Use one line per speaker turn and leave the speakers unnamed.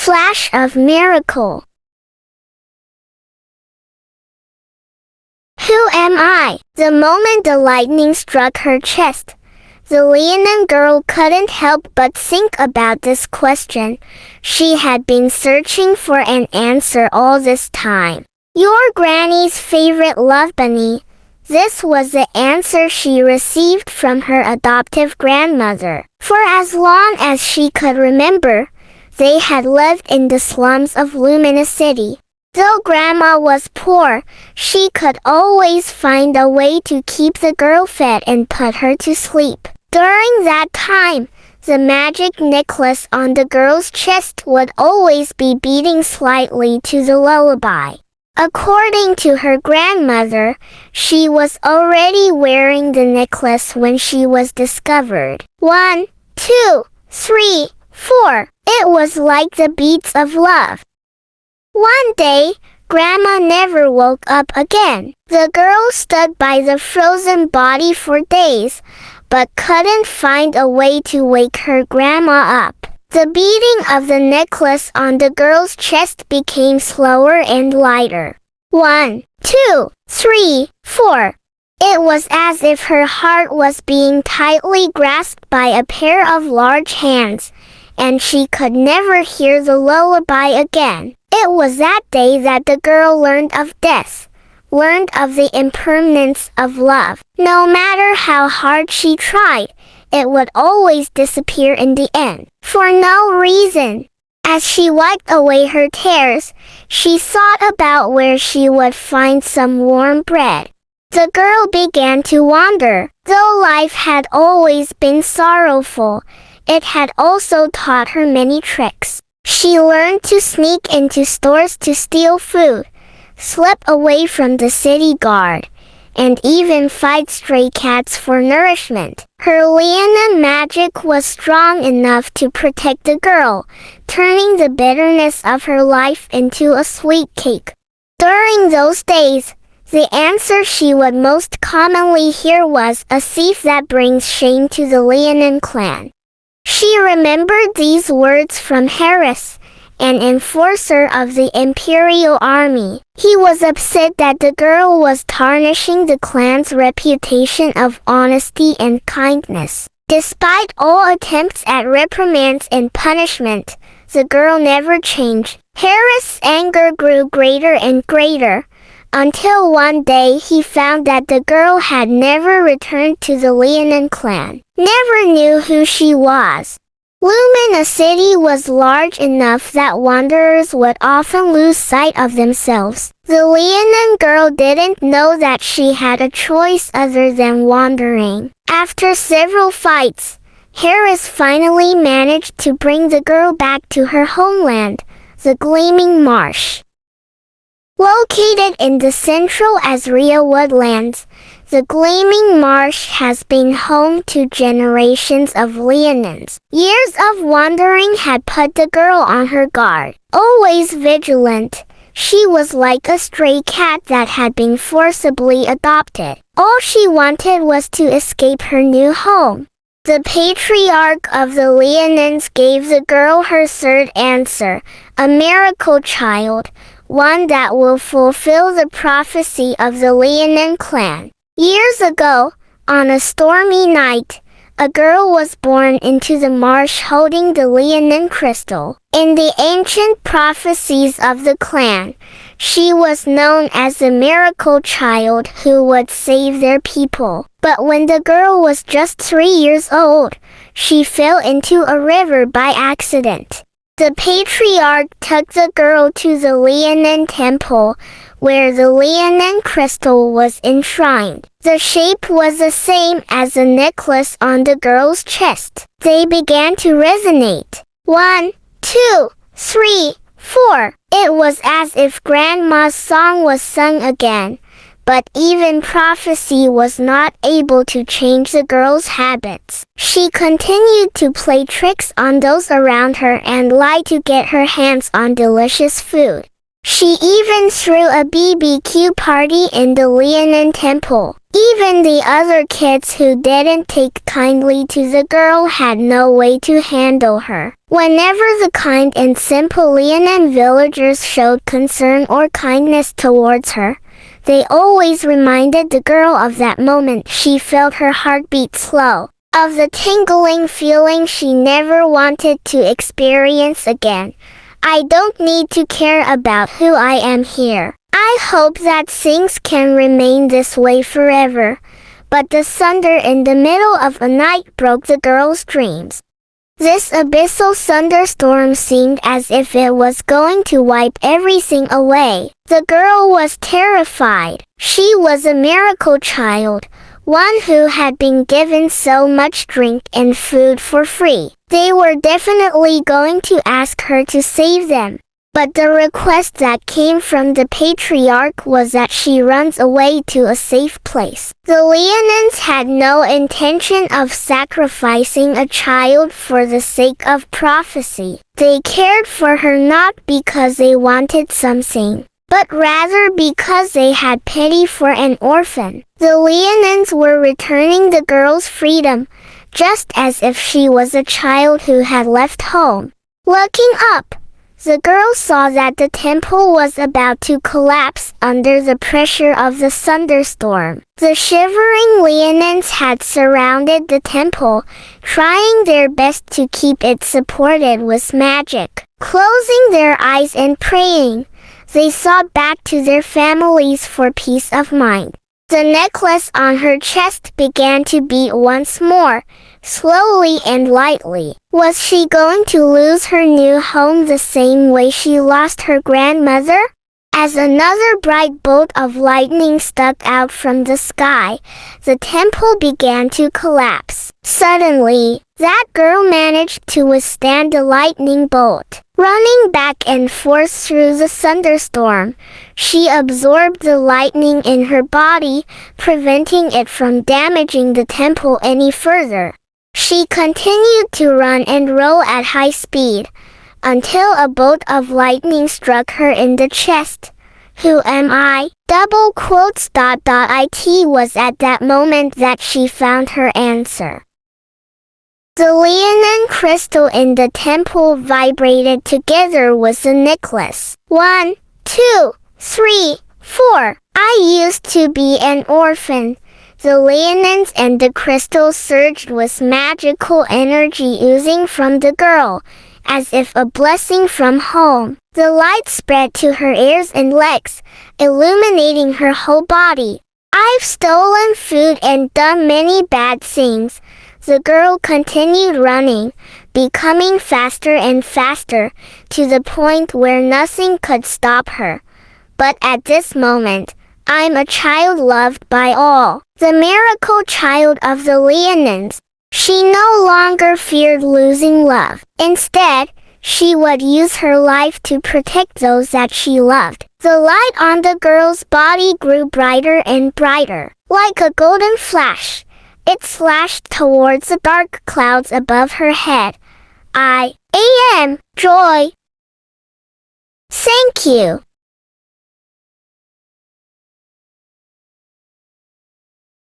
Flash of miracle. Who am I? The moment the lightning struck her chest, the Leonin girl couldn't help but think about this question. She had been searching for an answer all this time. Your granny's favorite love bunny. This was the answer she received from her adoptive grandmother. For as long as she could remember, they had lived in the slums of Lumina City. Though Grandma was poor, she could always find a way to keep the girl fed and put her to sleep. During that time, the magic necklace on the girl's chest would always be beating slightly to the lullaby. According to her grandmother, she was already wearing the necklace when she was discovered. 1, 2, 3, 4. It was like the beats of love. One day, Grandma never woke up again. The girl stood by the frozen body for days, but couldn't find a way to wake her grandma up. The beating of the necklace on the girl's chest became slower and lighter. 1, 2, 3, 4. It was as if her heart was being tightly grasped by a pair of large hands, and she could never hear the lullaby again. It was that day that the girl learned of death, learned of the impermanence of love. No matter how hard she tried, it would always disappear in the end, for no reason. As she wiped away her tears, she thought about where she would find some warm bread. The girl began to wonder. Though life had always been sorrowful, it had also taught her many tricks. She learned to sneak into stores to steal food, slip away from the city guard, and even fight stray cats for nourishment. Her Leonin magic was strong enough to protect the girl, turning the bitterness of her life into a sweet cake. During those days, the answer she would most commonly hear was a thief that brings shame to the Leonin clan. She remembered these words from Harris, an enforcer of the Imperial Army. He was upset that the girl was tarnishing the clan's reputation of honesty and kindness. Despite all attempts at reprimands and punishment, the girl never changed. Harris' anger grew greater and greater, until one day he found that the girl had never returned to the Leonin clan, never knew who she was. Lumina City was large enough that wanderers would often lose sight of themselves. The Leonin girl didn't know that she had a choice other than wandering. After several fights, Harris finally managed to bring the girl back to her homeland, the Gleaming Marsh. Located in the central Azria woodlands, the Gleaming Marsh has been home to generations of Leonins. Years of wandering had put the girl on her guard. Always vigilant, she was like a stray cat that had been forcibly adopted. All she wanted was to escape her new home. The patriarch of the Leonins gave the girl her third answer, a miracle child, one that will fulfill the prophecy of the Leonin clan. Years ago, on a stormy night, a girl was born into the marsh holding the Leonin crystal. In the ancient prophecies of the clan, she was known as the miracle child who would save their people. But when the girl was just 3 years old, she fell into a river by accident. The patriarch took the girl to the Leonin temple, where the Leonin crystal was enshrined. The shape was the same as the necklace on the girl's chest. They began to resonate. 1, 2, 3, 4. It was as if Grandma's song was sung again, but even prophecy was not able to change the girl's habits. She continued to play tricks on those around her and lie to get her hands on delicious food. She even threw a BBQ party in the Liaonan temple. Even the other kids who didn't take kindly to the girl had no way to handle her. Whenever the kind and simple Liaonan villagers showed concern or kindness towards her, they always reminded the girl of that moment she felt her heartbeat slow, of the tingling feeling she never wanted to experience again. I don't need to care about who I am here. I hope that things can remain this way forever. But the thunder in the middle of the night broke the girl's dreams. This abyssal thunderstorm seemed as if it was going to wipe everything away. The girl was terrified. She was a miracle child, one who had been given so much drink and food for free. They were definitely going to ask her to save them. But the request that came from the patriarch was that she runs away to a safe place. The Liaonans had no intention of sacrificing a child for the sake of prophecy. They cared for her not because they wanted something, but rather because they had pity for an orphan. The Liaonans were returning the girl's freedom, just as if she was a child who had left home. Looking up, the girl saw that the temple was about to collapse under the pressure of the thunderstorm. The shivering Liaonans had surrounded the temple, trying their best to keep it supported with magic. Closing their eyes and praying, they sought back to their families for peace of mind. The necklace on her chest began to beat once more, slowly and lightly. Was she going to lose her new home the same way she lost her grandmother? As another bright bolt of lightning stuck out from the sky, the temple began to collapse. Suddenly, that girl managed to withstand the lightning bolt. Running back and forth through the thunderstorm, she absorbed the lightning in her body, preventing it from damaging the temple any further. She continued to run and roll at high speed, until a bolt of lightning struck her in the chest. Who am I? It was at that moment that she found her answer. The Liaonan crystal in the temple vibrated together with the necklace. 1, 2, 3, 4. I used to be an orphan. The Liaonans and the crystal surged with magical energy oozing from the girl, as if a blessing from home. The light spread to her ears and legs, illuminating her whole body. I've stolen food and done many bad things. The girl continued running, becoming faster and faster, to the point where nothing could stop her. But at this moment, I'm a child loved by all, the miracle child of the Liaonans. She no longer feared losing love. Instead, she would use her life to protect those that she loved. The light on the girl's body grew brighter and brighter. Like a golden flash, it slashed towards the dark clouds above her head. I am joy. Thank you.